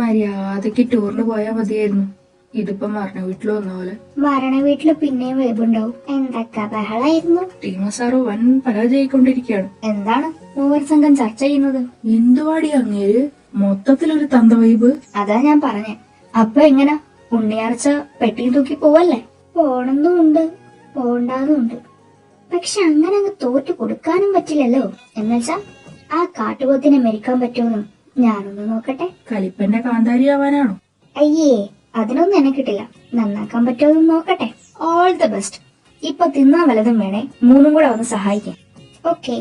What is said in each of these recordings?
മര്യാദക്ക് ടൂറിന് പോയാ മതിയായിരുന്നു. ഇതിപ്പോ മരണ വീട്ടിൽ വന്ന പോലെ. മരണ വീട്ടില് പിന്നെയും വേബുണ്ടാവും. എന്തൊക്കെ ബഹളായിരുന്നു. ടീമ സാറ് വൻ പരാജയിക്കൊണ്ടിരിക്കുകയാണ്. എന്താണ് മൂവർ സംഘം ചർച്ച ചെയ്യുന്നത്? എന്തുവാടി അങ്ങേര് മൊത്തത്തിലൊരു തന്ത വൈബ്. അതാ ഞാൻ പറഞ്ഞേ. അപ്പൊ എങ്ങനെ ഉണ്ണിയാർച്ച പെട്ടിയും തൂക്കി പോവല്ലേ? പോണെന്നുമുണ്ട് പോണ്ടാതുമുണ്ട്. പക്ഷെ അങ്ങനെ അങ്ങ് തോറ്റു കൊടുക്കാനും പറ്റില്ലല്ലോ. എന്നുവെച്ചാ ആ കാട്ടുപോത്തിനെ മെരിക്കാൻ പറ്റുമെന്നും ഞാനൊന്ന് നോക്കട്ടെ. കലിപ്പന്റെ കാന്താരി ആവാനാണോ? അയ്യേ, അതിനൊന്നും എന്നെ കിട്ടില്ല. നന്നാക്കാൻ പറ്റുമെന്ന് നോക്കട്ടെ. All the best. ഇപ്പൊ തിന്നാൻ വല്ലതും വേണേ, മൂന്നും കൂടെ ഒന്ന് സഹായിക്കാം. ഓക്കേ.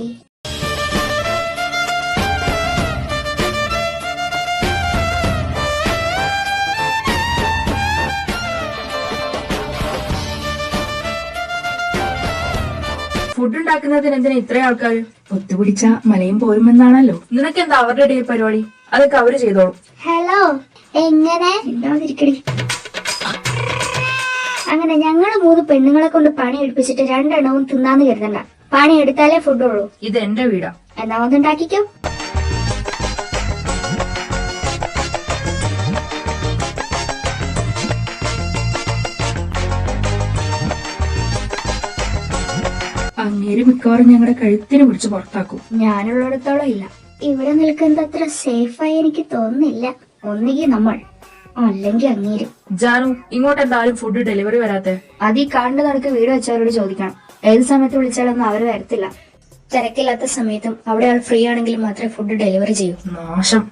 ഫുഡ് ഉണ്ടാക്കുന്നതിന് എന്തിനാ ഇത്രയും ആൾക്കാർ? ഒത്തുപിടിച്ച മലയും പോരുമെന്നാണല്ലോ. നിനക്ക് എന്താ അവരുടെ ഇടയിൽ പരിപാടി? അതൊക്കെ അവര് ചെയ്തോളൂ. ഹലോ, എങ്ങനെ ഉണ്ടാതിരിക്കടി. അങ്ങനെ ഞങ്ങള് 3 പെണ്ണുങ്ങളെ കൊണ്ട് പണി എടുപ്പിച്ചിട്ട് 2 എണ്ണവും തിന്നാന്ന് കരുതണ്ട. പണി എടുത്താലേ ഫുഡുള്ളൂ. ഇത് എന്റെ വീടാ. എന്നാ ഒന്നുണ്ടാക്കിക്കോ. അങ്ങേര് മിക്കവാറും ഞങ്ങളുടെ കഴുത്തിന് പിടിച്ച് പുറത്താക്കും. ഞാനുള്ളിടത്തോളം ഇല്ല. ഇവിടെ നിൽക്കുന്നത് അത്ര സേഫായി എനിക്ക് തോന്നുന്നില്ല. ഒന്നുകിൽ നമ്മൾ, അല്ലെങ്കിൽ അങ്ങേര്. ജാനു, ഇങ്ങോട്ട് എന്തായാലും ഫുഡ് ഡെലിവറി വരാത്തെ? അത് ഈ കാണ്ട് നടക്ക് വീട് വെച്ചവരോട് ചോദിക്കണം. ഏത് സമയത്ത് വിളിച്ചാലൊന്നും അവര് വരത്തില്ല. തിരക്കില്ലാത്ത സമയത്തും അവിടെ ആൾ ഫ്രീ ആണെങ്കിൽ മാത്രമേ ഫുഡ് ഡെലിവറി ചെയ്യൂ. നാശം.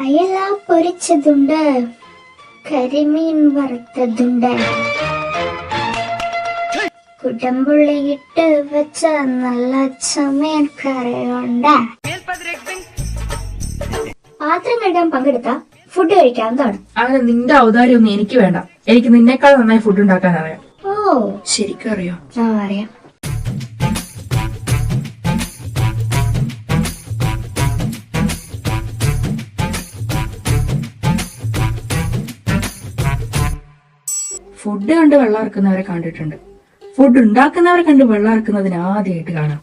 അയല പൊരിച്ചതുണ്ട്, കരിമീൻ വറുത്തതുണ്ട്, കുടംപുള്ളിയിട്ട് വെച്ച നല്ല ചമയൻ കറിയുണ്ട്. പാത്രം കഴുകാൻ പങ്കെടുത്ത ഫുഡ് കഴിക്കാവുന്നതാണ്. അങ്ങനെ നിന്റെ ഔദാര്യം ഒന്നും എനിക്ക് വേണ്ട. എനിക്ക് നിന്നേക്കാൾ നന്നായി ഫുഡ് ഉണ്ടാക്കാൻ അറിയാം. ഓ, ശരിക്കും അറിയോ? അറിയാം. ഫുഡ് കണ്ട് വെള്ളം ഇറക്കുന്നവരെ കണ്ടിട്ടുണ്ട്. ഫുഡ് ഉണ്ടാക്കുന്നവരെ കണ്ട് വെള്ളം ഇറക്കുന്നതിന് ആദ്യമായിട്ട് കാണാം.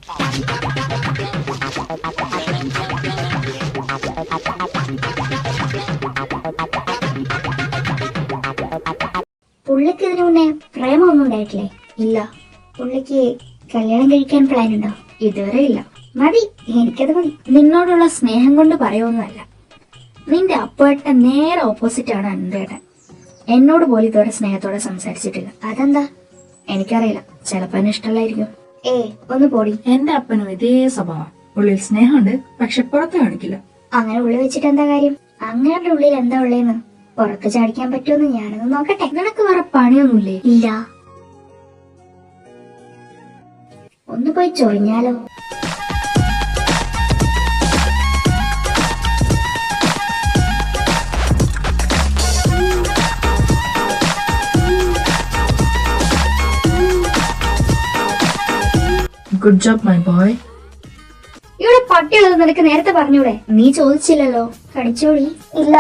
പുള്ളിക്ക് ഇതിനു മുന്നേ പ്രേമൊന്നും ഉണ്ടായിട്ടില്ലേ? ഇല്ല. പുള്ളിക്ക് കല്യാണം കഴിക്കാൻ പ്ലാൻ ഉണ്ടോ? ഇതുവരെ ഇല്ല. മതി, എനിക്കത് മതി. നിന്നോടുള്ള സ്നേഹം കൊണ്ട് പറയുമൊന്നുമല്ല. നിന്റെ അപ്പേട്ടൻ നേരെ ഓപ്പോസിറ്റ് ആണ് എന്റെ ഏട്ടൻ. എന്നോട് പോലും ഇതുവരെ സ്നേഹത്തോടെ സംസാരിച്ചിട്ടില്ല. അതെന്താ എനിക്കറിയില്ല. ചിലപ്പോ എന്നെ ഇഷ്ടമല്ലായിരിക്കും. ഒന്ന് പോടി. എന്റെ അപ്പനും ഇതേ സ്വഭാവം. ഉള്ളിൽ സ്നേഹമുണ്ട്, പക്ഷെ പുറത്ത് കാണിക്കില്ല. അങ്ങനെ ഉള്ളിൽ വെച്ചിട്ട് എന്താ കാര്യം? അങ്ങനെ ഉള്ളിൽ എന്താ ഉള്ളേന്ന് പുറത്ത് ചാടിക്കാൻ പറ്റുമെന്ന് ഞാനൊന്ന് നോക്കട്ടെ. നിനക്ക് വേറെ പണിയൊന്നുമില്ലേ? ഇല്ല. ഒന്ന് പോയി ചൊറിഞ്ഞാലോ? Good job my boy. ഇവിടെ പട്ടിയുള്ളത് നിനക്ക് നേരത്തെ പറഞ്ഞൂടെ? നീ ചോദിച്ചില്ലല്ലോ. കടിച്ചോടി. ഇല്ല,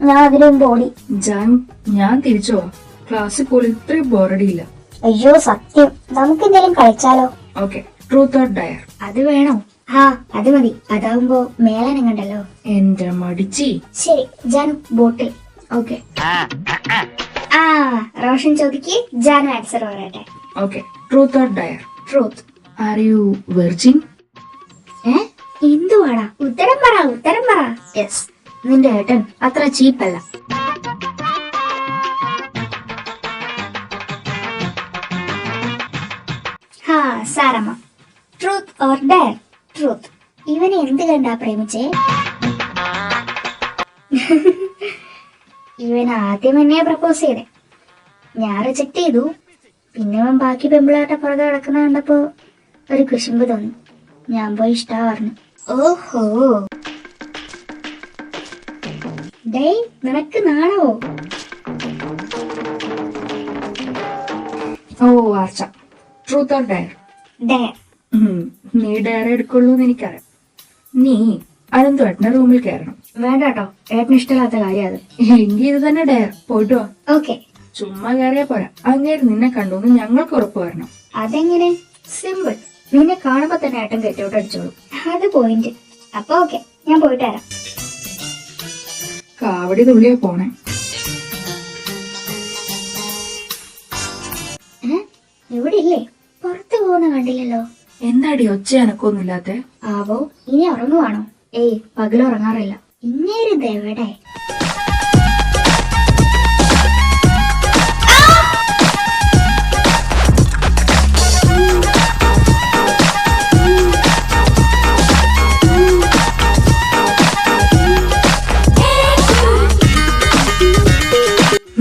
ഞാൻ അതിനു മുമ്പ് ഓടി. ജാൻ, ഞാൻ തിരിച്ചു പോവാം. ക്ലാസ്സിൽ പോലും ഇത്രയും ബോറടിയില്ല. അയ്യോ സത്യം. നമുക്ക് എന്തെങ്കിലും കളിച്ചാലോ? Okay, truth or dare? അത് വേണോ? അത് മതി. അതാവുമ്പോ മേളനം കണ്ടല്ലോ. എന്റെ മടിച്ചി. ശരി, ജാനു ബോട്ടിൽ. ഓക്കെ. റോഷൻ ചോദിക്ക്, ജാനു ആൻസർ പറയട്ടെ. Okay, truth or dare? Truth. Are you virgin? എന്തുവാടാ? ഉത്തരം പറ, ഉത്തരം പറ. യെസ്. നിന്റെ ഏട്ടൻ അത്ര ചീപ്പല്ല. സാരമ്മ. Truth or dare? ട്രൂത്ത്. ഇവനെ എന്ത് കണ്ടാ പ്രേമിച്ചേ? ഇവൻ ആദ്യം എന്നെ പ്രപ്പോസ് ചെയ്തേ. ഞാൻ റിജക്ട് ചെയ്തു. പിന്നെ അവൻ ബാക്കി പെമ്പിളാട്ട പുറകെ കിടക്കുന്ന കണ്ടപ്പോ ഒരു കുശുമ്പ് തോന്നി. ഞാൻ പോയി ഇഷ്ടാ പറഞ്ഞു. ഓഹോ, ഡേയ് നിനക്ക് നാണവോ? ഓ Archa, truth or dare? Dare. നീ ഡയർ എടുക്കുള്ളൂ എന്ന് എനിക്കറിയാം. നീ അനന്തുവേട്ടന്റെ റൂമിൽ കയറണം. വേണ്ട കേട്ടോ, ഏട്ടന് ഇഷ്ടമില്ലാത്ത കാര്യം അത്. എങ്കിൽ ഇത് തന്നെ ഡയർ. പോയിട്ട് വാ. ഓക്കെ. ചുമ്മാ കയറിയാ പോരാ, അങ്ങേര് നിന്നെ കണ്ടു ഞങ്ങൾക്ക് ഉറപ്പ് വരണം. അതെങ്ങനെ? സിമ്പിൾ. നിന്നെ കാണുമ്പോ തന്നെ ഏട്ടൻ കെട്ടോട്ട് അടിച്ചോളൂ. അത് പോയിന്റ്. അപ്പൊ ഓക്കെ, ഞാൻ പോയിട്ട് വരാം. കാവടി തുള്ളിയാ പോണേ. ഇവിടെ ഇല്ലേ? പുറത്തു പോകുന്ന കണ്ടില്ലല്ലോ. എന്താടി ഒച്ച എനക്കൊന്നുമില്ലാത്തെ? ആവോ, ഇനി ഉറങ്ങുവാണോ? ഏയ്, പകലുറങ്ങാറില്ല. ഇങ്ങേരിത് എവിടെ?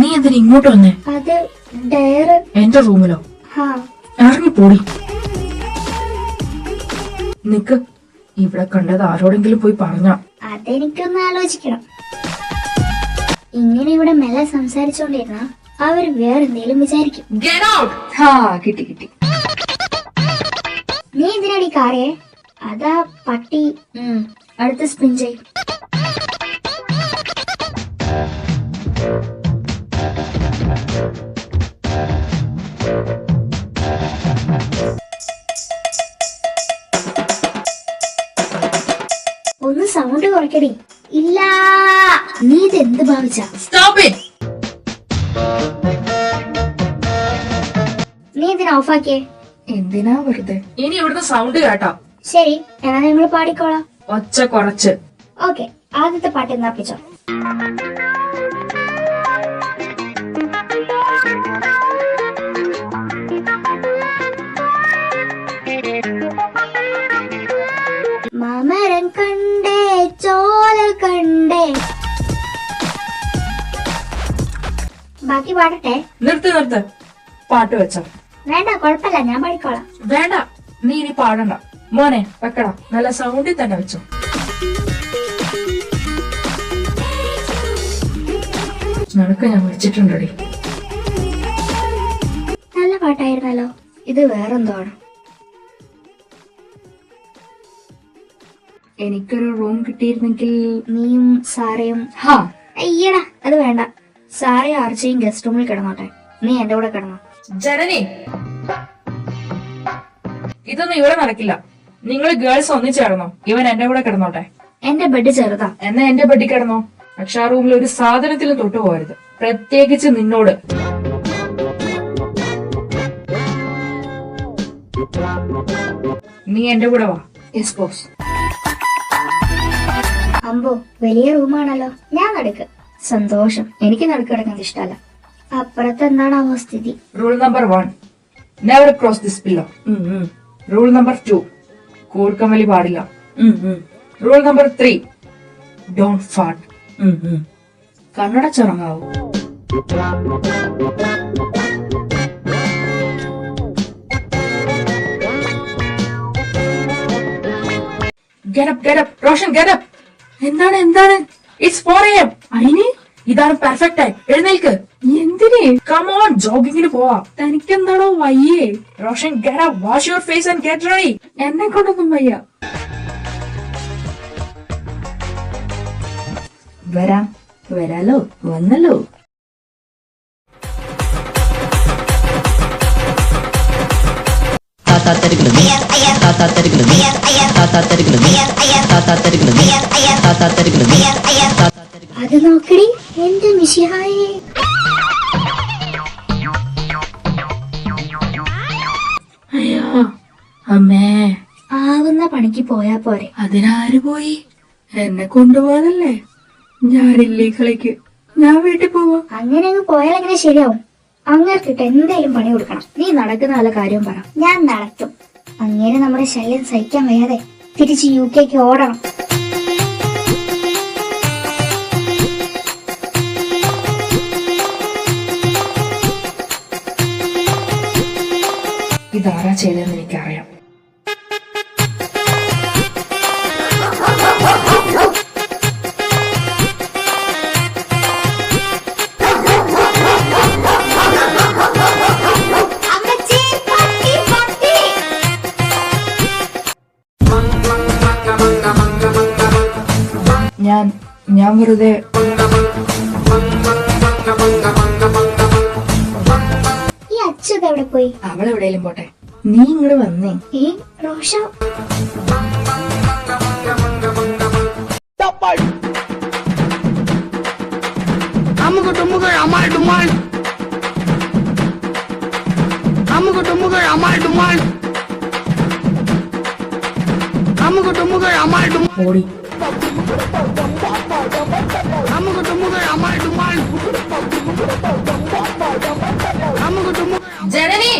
നീ എന്തിനാ ഇങ്ങോട്ട് വന്നേ? അത് ഡയറ്. എന്റെ റൂമിലോ? ഇറങ്ങി പോടി. നിക്ക്, ഇവിടെ കണ്ടത് ആരോടെങ്കിലും പോയി പറഞ്ഞ? അതെനിക്കൊന്ന് ആലോചിക്കണം. ഇങ്ങനെ ഇവിടെ മെല്ലെ സംസാരിച്ചോണ്ടിരുന്ന അവര് വേറെന്തേലും വിചാരിക്കും. കിട്ടി കിട്ടി. നീ എന്തിനാടി കാറിയെ? അതാ പട്ടി. അടുത്ത സ്പിൻ ചെയ്. ഒന്ന് സൗണ്ട് കുറയ്ക്കടി. ഇല്ല, നീ ഇതെന്ത് ഭാവിച്ച? നീ ഇതിനെ ഓഫാക്കിയേ. എന്തിനാ വെറുതെ? ഇനി ഇവിടുന്ന് സൗണ്ട് കേട്ടാ. ശരി, എന്നാ നിങ്ങൾ പാടിക്കോളാം. ഒച്ച കുറച്ച്. ഓക്കെ, ആദ്യത്തെ പാട്ട് എന്നാപ്പിച്ചോ. മാമരം കണ്ടേ ചോല കണ്ടേ. ബാക്കി പാടട്ടെ? നിർത്ത്. പാട്ട് വെച്ചോ. വേണ്ട, കുഴപ്പമില്ല, ഞാൻ പാടിക്കോളാം. വേണ്ട, നീ ഇനി പാടണ്ട. മോനെ വെക്കടാ, നല്ല സൗണ്ടിൽ തന്നെ വെച്ചോ. നിനക്ക് ഞാൻ വിളിച്ചിട്ടുണ്ടടി. നല്ല പാട്ടായിരുന്നല്ലോ. ഇത് വേറെന്തോ ആണ്. എനിക്കൊരു റൂം കിട്ടിയിരുന്നെങ്കിൽ നീയും സാറയും. അയ്യടാ, അത് വേണ്ട. സാറയും ആർച്ചയും ഗസ്റ്റ് റൂമിൽ കിടന്നോട്ടെ. നീ എന്റെ കൂടെ കിടന്നോ. ജനനി, ഇതൊന്നും ഇവിടെ നടക്കില്ല. നിങ്ങൾ ഗേൾസ് ഒന്നിച്ചേർന്നോ? ഇവൻ എന്റെ കൂടെ കിടന്നോട്ടെ. എന്റെ ബെഡ് ചെറുതാ. എന്നാ എന്റെ ബെഡിൽ കിടന്നോ. പക്ഷെ ആ റൂമിൽ ഒരു സാധനത്തിലും തൊട്ടു പോകരുത്, പ്രത്യേകിച്ച് നിന്നോട്. നീ എന്റെ കൂടെ വാ. Yes boss. അമ്പോ, വലിയ റൂമാണല്ലോ. ഞാൻ നടുക്ക്. സന്തോഷം. എനിക്ക് നടുക്ക് കിടക്കുന്നത് ഇഷ്ടമല്ല. അപ്പുറത്ത് എന്താണാവോ സ്ഥിതി? Rule number 1, never cross this pillow. Rule number 2, കൂർക്കമലി പാടില്ല. Rule number 3, don't fart. കണ്ണടച്ചുറങ്ങാവൂ. Get up, Roshan, get up. എന്താണ്? It's 4 AM. അയിന് ഇതാണ് പെർഫെക്റ്റ് ടൈം. എഴുന്നേൽക്ക്. എന്തിന്? Come on, ജോഗിങ്ങിന് പോവാ. തനിക്കെന്താണോ വയ്യേ? Roshan, get up, wash your face and get ready. എന്നെ കൊണ്ടൊന്നും വയ്യ. വരാലോ, വന്നല്ലോ. അത് നോക്കടി, എന്റെ മിശിഹായേ. അയ്യോ അമ്മേ. ആവുന്ന പണിക്ക് പോയാ പോരെ. അതിനാര് പോയി? എന്നെ കൊണ്ടുപോകാനല്ലേ. ഞാനില്ലേ കളിക്ക്. ഞാൻ വീട്ടിൽ പോവാ. അങ്ങനെ അങ്ങ് പോയാൽ എങ്ങനെ ശരിയാവും? അങ്ങേർക്കിട്ട് എന്തേലും പണി കൊടുക്കണം. നീ നടക്കുന്ന നല്ല കാര്യം പറ. ഞാൻ നടത്തും. അങ്ങനെ നമ്മുടെ ശല്യം സഹിക്കാൻ വയ്യാതെ തിരിച്ച് UK ഓടണം. ഇതാരാ ചെയ്തതെന്ന് എനിക്കറിയാം. ഞാൻ വെറുതെ. ഈ അച്ഛൻ എവിടെ പോയി? അവളെവിടെയും പോട്ടെ. നീ ഇങ്ങോട്ട് വന്നേ. റോഷ ഓടി. ജനനി,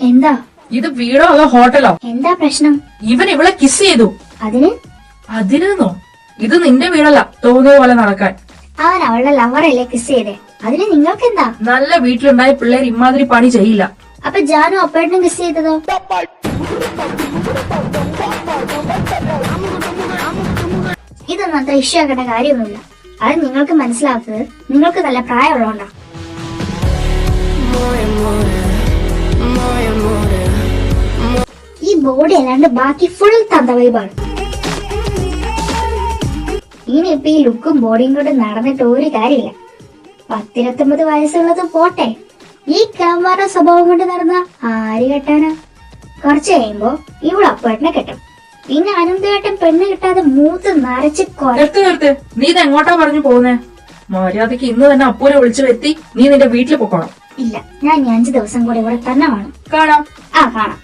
എന്താ ഇത് വീടോ അതോ ഹോട്ടലോ? എന്താ പ്രശ്നം? ഇവൻ ഇവളെ കിസ് ചെയ്തു. അതിനെന്നോ? ഇത് നിന്റെ വീടല്ല, തോന്നിയ പോലെ നടക്കാൻ. അവൻ അവളുടെ ലവറല്ലേ കിസ് ചെയ്തേ, അതിന് നിങ്ങൾക്ക് എന്താ? നല്ല വീട്ടിലുണ്ടായ പിള്ളേർ ഇമാതിരി പണി ചെയ്യില്ല. അപ്പൊ ജാനു അപ്പേട്ടനും കിസ് ചെയ്തതോ? ഇതൊന്നും അത്ര ഇഷ്യൂ ആക്കേണ്ട കാര്യമൊന്നുമില്ല. അത് നിങ്ങൾക്ക് മനസ്സിലാക്കുന്നത് നിങ്ങൾക്ക് നല്ല പ്രായമുള്ളതുകൊണ്ടാ. ഈ ബോഡി അല്ലാണ്ട് ബാക്കി ഫുൾ തന്ത വൈബാണ്. ഇനിയിപ്പൊ ഈ ലുക്കും ബോഡിയും കൊണ്ട് നടന്നിട്ട് ഒരു കാര്യമില്ല. 19 വയസ്സുള്ളത് പോട്ടെ, ഈ കാമാറ സ്വഭാവം കൊണ്ട് നടന്ന ആര് കെട്ടാനാ? കുറച്ച് കഴിയുമ്പോ ഇവള് അപ്പേട്ടനെ കെട്ടും. പിന്നെ അനന്തേട്ടൻ പെണ്ണ് കിട്ടാതെ മൂത്ത് നരച്ച് നിർത്ത്. നീ ഇത് എങ്ങോട്ടാ പറഞ്ഞു പോകുന്നേ? മര്യാദക്ക് ഇന്ന് തന്നെ അപ്പൂരെ വിളിച്ചു വരുത്തി നീ നിന്റെ വീട്ടിൽ പൊക്കോണം. ഇല്ല, ഞാൻ 5 ദിവസം കൂടെ ഇവിടെ തന്നെ വേണം. കാണാം. കാണാം.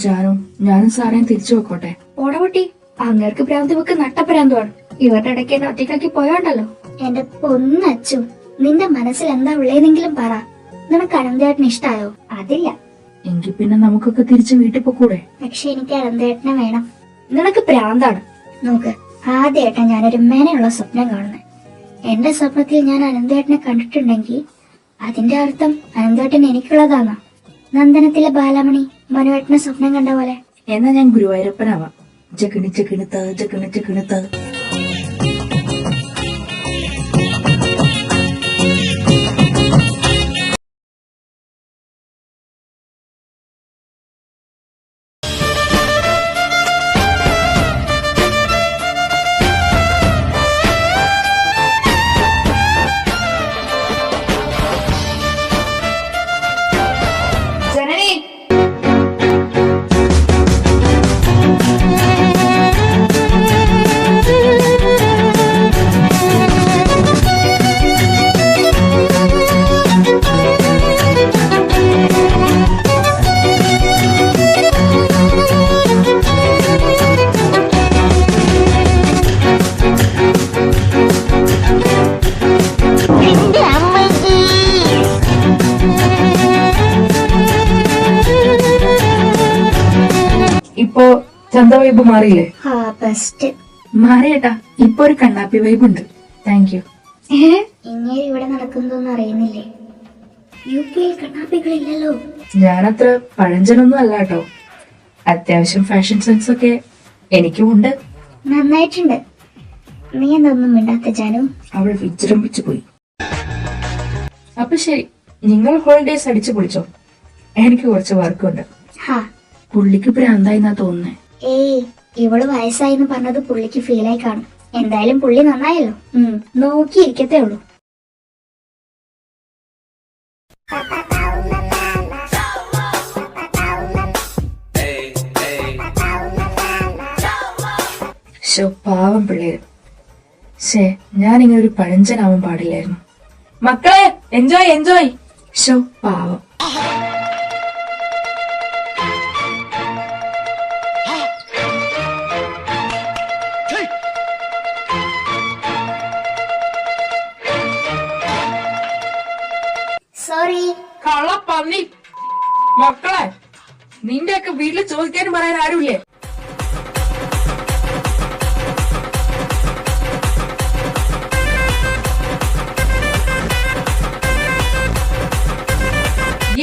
ജാനു, ഞാനും സാറേയും തിരിച്ചു വെക്കോട്ടെ? ഓടപൊട്ടി, അങ്ങേർക്ക് ഭ്രാന്തി വെക്ക് നട്ടപ്രാന്തമാണ്. ഇവരുടെ ഇടയ്ക്ക് എന്നെ ഒറ്റയ്ക്കാക്കി പോയോണ്ടല്ലോ. എന്റെ പൊന്നച്ചു, നിന്റെ മനസ്സിൽ എന്താ ഉള്ളതെങ്കിലും പറ. നിനക്ക് അനന്തേട്ടന് ഇഷ്ടായോ? അതില്ല. എങ്കിൽ പിന്നെ നമുക്കൊക്കെ തിരിച്ച് വീട്ടിൽ പൊക്കൂടെ? പക്ഷെ എനിക്ക് അനന്തേട്ടനെ വേണം. നിനക്ക് പ്രാന്താണ്. നോക്ക്, ആദ്യമായിട്ടാ ഞാനൊരു മേനെയുള്ള സ്വപ്നം കാണുന്നത്. എന്റെ സ്വപ്നത്തിൽ ഞാൻ അനന്തേട്ടനെ കണ്ടിട്ടുണ്ടെങ്കിൽ അതിന്റെ അർത്ഥം അനന്തേട്ടൻ എനിക്കുള്ളതാണോ? നന്ദനത്തിലെ ബാലമണി മനുവേട്ടനെ സ്വപ്നം കണ്ട പോലെ. എന്നാ ഞാൻ ഗുരുവായൂരപ്പനാവാം. ജഗണി ജഗണിത്ത് ജഗണി ജഗണിത്ത്. ഇപ്പോ ചന്ത വൈബ് മാറിയില്ലേ? മാറിയേട്ടാ, ഇപ്പൊ ഒരു കണ്ണാപ്പി വൈബ് ഉണ്ട്. Thank you. ഇങ്ങനെ ഇവിടെ നടക്കുന്നതൊന്നും അറിയുന്നില്ലേ? യുപിയിൽ കണ്ണാപ്പികളില്ലല്ലോ. ഞാനത്ര പഴഞ്ചനൊന്നും അല്ല കേട്ടോ. അത്യാവശ്യം ഫാഷൻ സെൻസ് ഒക്കെ എനിക്കും ഉണ്ട്. നന്നായിട്ടുണ്ട്. നീ എന്തൊന്നും മിണ്ടാത്ത ജാനു? അവൾ വിജൃംഭിച്ചു പോയി. അപ്പൊ ശരി, നിങ്ങൾ ഹോളിഡേസ് അടിച്ചു പൊളിച്ചോ. എനിക്ക് കുറച്ച് വർക്കുണ്ട്. പുള്ളിക്ക് ഭ്രാന്തായിന്നാ തോന്നുന്നേ. ഇവള് വയസ്സായിന്ന് പറഞ്ഞത് പുള്ളിക്ക് ഫീലായി കാണും. എന്തായാലും പുള്ളി നന്നായല്ലോ. നോക്കിയിരിക്കത്തേ ഉള്ളൂ. പാവം പിള്ളേര്. ഞാനിങ്ങനെ ഒരു പഴഞ്ചനാവാൻ പാടില്ലായിരുന്നു. മക്കളെ, എൻജോയ് എൻജോയ്. പാവം. സോറി. കള്ളപ്പന്നി. മക്കളെ, നിന്റെയൊക്കെ വീട്ടിൽ ചോദിക്കാനും പറയാൻ ആരുമില്ലേ?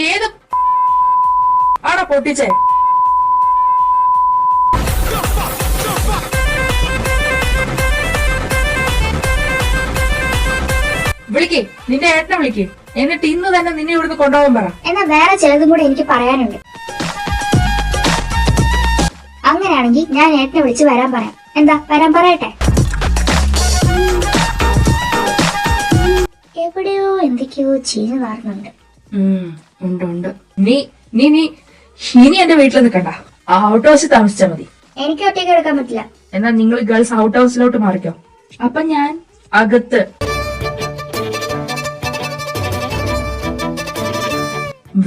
ഏത് ആണോ പൊട്ടിച്ചേ? വിളിക്ക്, നിന്റെ ഏട്ടനെ വിളിക്ക്. എന്നിട്ട് ഇന്ന് തന്നെ നിന്നെ ഇവിടുന്ന് കൊണ്ടുപോകാൻ പറ. എന്നാ വേറെ ചിലതും കൂടെ എനിക്ക് പറയാനുണ്ട്. അങ്ങനെയാണെങ്കിൽ ഞാൻ ഏട്ടനെ വിളിച്ച് വരാൻ പറയാം. എന്താ, വരാൻ പറയട്ടെ? എന്തൊക്കെയോ ചീഞ്ഞു നാറുന്നുണ്ട്. ഉണ്ട് ഉണ്ട്. നീ നീ നീ ഇനി എന്റെ വീട്ടിൽ നിൽക്കണ്ട, ഔട്ട് ഹൗസിൽ താമസിച്ചാ മതി. എനിക്ക് ഒറ്റയ്ക്ക് എടുക്കാൻ പറ്റില്ല. എന്നാ നിങ്ങൾ ഗേൾസ് ഔട്ട് ഹൗസിലോട്ട് മാറിക്കോ. അപ്പൊ ഞാൻ അകത്ത്.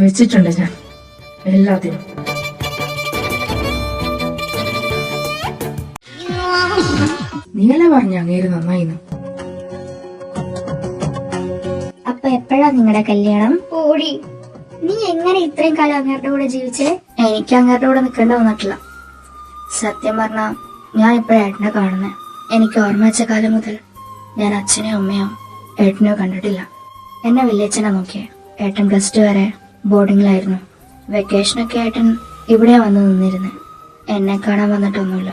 വെച്ചിട്ടുണ്ട് ഞാൻ എല്ലാത്തിനും. നീയല്ലേ പറഞ്ഞ അങ്ങേര് നന്നായിന്ന്. അപ്പൊ എപ്പോഴാ നിങ്ങളുടെ കല്യാണം? ഓടി, നീ എങ്ങനെ ഇത്രയും കാലം അങ്ങേരുടെ കൂടെ ജീവിച്ചേ? എനിക്ക് അങ്ങേരുടെ കൂടെ നിൽക്കേണ്ട വന്നിട്ടില്ല. സത്യം പറഞ്ഞാ ഞാൻ ഇപ്പോഴാ ഏട്ടനെ കാണുന്നേ. എനിക്ക് ഓർമ്മ വെച്ച കാലം മുതൽ ഞാൻ അച്ഛനെയോ അമ്മയോ ഏട്ടനെയോ കണ്ടിട്ടില്ല. എന്നെ വല്യച്ഛനാ നോക്കിയേ. ഏട്ടൻ +2 വരെ ബോർഡിങ്ങിലായിരുന്നു. വെക്കേഷനൊക്കെ ഏട്ടൻ ഇവിടെ വന്ന് നിന്നിരുന്നു. എന്നെ കാണാൻ വന്നിട്ടൊന്നുമില്ല.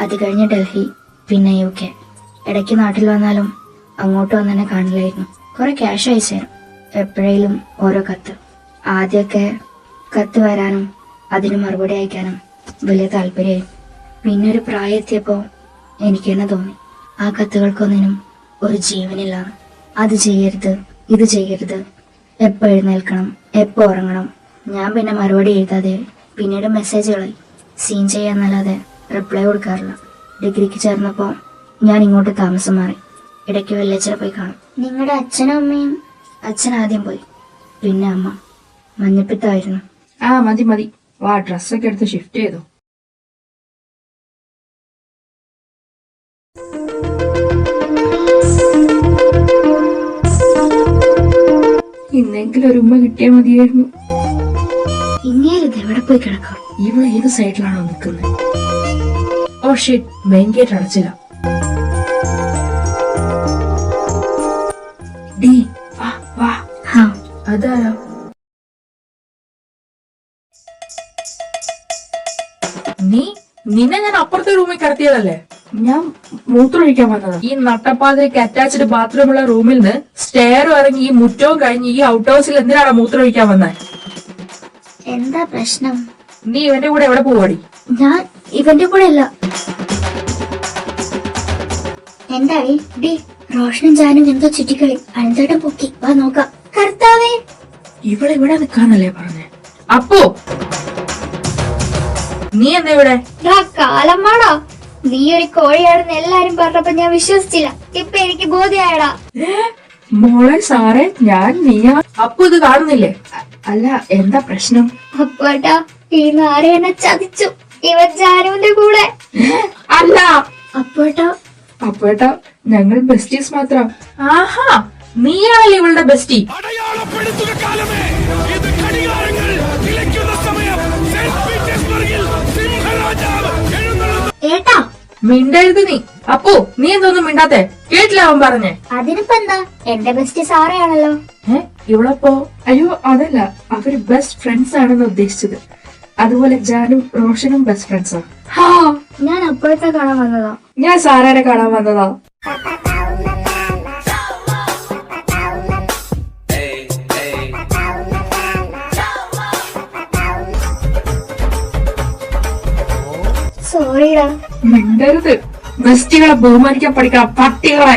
അത് കഴിഞ്ഞ് ഡൽഹി, പിന്നെ UK. ഇടയ്ക്ക് നാട്ടിൽ വന്നാലും അങ്ങോട്ട് വന്നെന്നെ കാണില്ലായിരുന്നു. കുറെ ക്യാഷ് അയച്ചു എപ്പോഴേലും ഓരോ കത്ത്. ആദ്യമൊക്കെ കത്ത് വരാനും അതിന് മറുപടി അയക്കാനും വലിയ താല്പര്യമായി. പിന്നെ ഒരു പ്രായം എത്തിയപ്പോ എനിക്ക് തന്നെ തോന്നി ആ കത്തുകൾക്കൊന്നിനും ഒരു ജീവനില്ലാന്ന്. അത് ചെയ്യരുത്, ഇത് ചെയ്യരുത്, എപ്പോ എഴുന്നേൽക്കണം, എപ്പോ ഉറങ്ങണം. ഞാൻ പിന്നെ മറുപടി എഴുതാതെ പിന്നീട് മെസ്സേജുകളായി സീൻ ചെയ്യാന്നല്ലാതെ റിപ്ലൈ കൊടുക്കാറില്ല. ഡിഗ്രിക്ക് ചേർന്നപ്പോ ഞാൻ ഇങ്ങോട്ട് താമസം മാറി. ഇടയ്ക്ക് വല്യച്ഛനെ പോയി കാണും. നിങ്ങളുടെ അച്ഛനും അമ്മയും? അച്ഛൻ ആദ്യം പോയി, പിന്നെ അമ്മ. മഞ്ഞപ്പിത്തായിരുന്നു. മതി മതി, വാ ഡ്രസ്സൊക്കെ എടുത്ത് ഷിഫ്റ്റ് ചെയ്തു. ഇന്നെങ്കിലും ഒരു ഉമ്മ കിട്ടിയാ മതിയായിരുന്നു. ഇങ്ങേരിത് എവിടെ പോയി കിടക്കാം? ഇവിടെ ഏത് സൈഡിലാണോ നിൽക്കുന്നത്? ഓ ഷിറ്റ്, മെയിൻ ഗേറ്റ് അടച്ചില്ല. ഡി വാ വാ. അതാരാ? നിന്നെ ഞാൻ അപ്പുറത്തെ റൂമിൽ കിടത്തിയതല്ലേ? ഞാൻ മൂത്രമൊഴിക്കാൻ വന്നത്. ഈ നട്ടപ്പാതിലേക്ക് അറ്റാച്ച്ഡ് ബാത്റൂമുള്ള റൂമിൽ നിന്ന് സ്റ്റെയറും ഇറങ്ങി ഈ മുറ്റവും കഴിഞ്ഞ് ഈ ഔട്ട് ഹൗസിൽ എന്തിനാണ് മൂത്രമൊഴിക്കാൻ വന്നത്? എന്താ പ്രശ്നം? നീ ഇവന്റെ കൂടെ എവിടെ പോവാടി? ഞാൻ ഇവന്റെ കൂടെ അല്ല. എന്തായി ഡി? റോഷനും ജാനും എന്തോ ചുറ്റിക്കളി. അനന്തേട്ടൻ പൊക്കി, വാ നോക്കാം. കർത്താവേ, ഇവിടെ നിൽക്കാന്നല്ലേ പറഞ്ഞേ? അപ്പോ നീ എന്താ ഇവിടെ? കാലമ്മാടാ, നീ ഒരു കോഴിയാണെന്ന് എല്ലാരും പറഞ്ഞപ്പോ ഞാൻ വിശ്വസിച്ചില്ല. ഇപ്പൊ എനിക്ക് ബോധ്യായടാ. മോളെ സാറേ, ഞാൻ നീയാ. അപ്പു ഇത് കാണുന്നില്ലേ? അല്ല, എന്താ പ്രശ്നം? അപ്പോട്ടാ, ഈ നാര എന്നെ ചതിച്ചു. ഇവൻ ജാനുവിന്റെ കൂടെ അല്ല. അപ്പോട്ടാ ഞങ്ങൾ ബെസ്റ്റീസ് മാത്രം. ആഹാ, നീയാണല്ലേ ഇവളുടെ ബെസ്റ്റി? ഏട്ടാ, മിണ്ടരുത് നീ. അപ്പു, നീ എന്തോന്നും മിണ്ടാത്തെ? കേട്ടില്ല അവൻ പറഞ്ഞേ. അതിനിപ്പോ എന്താ, എന്റെ ബെസ്റ്റ് സാറയാണല്ലോ. ഇവളപ്പോ? അയ്യോ അതല്ല, അവര് ബെസ്റ്റ് ഫ്രണ്ട്സ് ആണെന്ന് ഉദ്ദേശിച്ചത്. അതുപോലെ ജാനും റോഷനും ബെസ്റ്റ് ഫ്രണ്ട്സാ. ഞാൻ അപ്പോഴത്തെ കാണാൻ വന്നതാ. ഞാൻ സാറേനെ കാണാൻ വന്നതാ. സോറിടാ. മിണ്ടരുത്. ബെസ്റ്റികളെ ബഹുമാനിക്കാൻ പഠിക്കണം, പട്ടികളെ.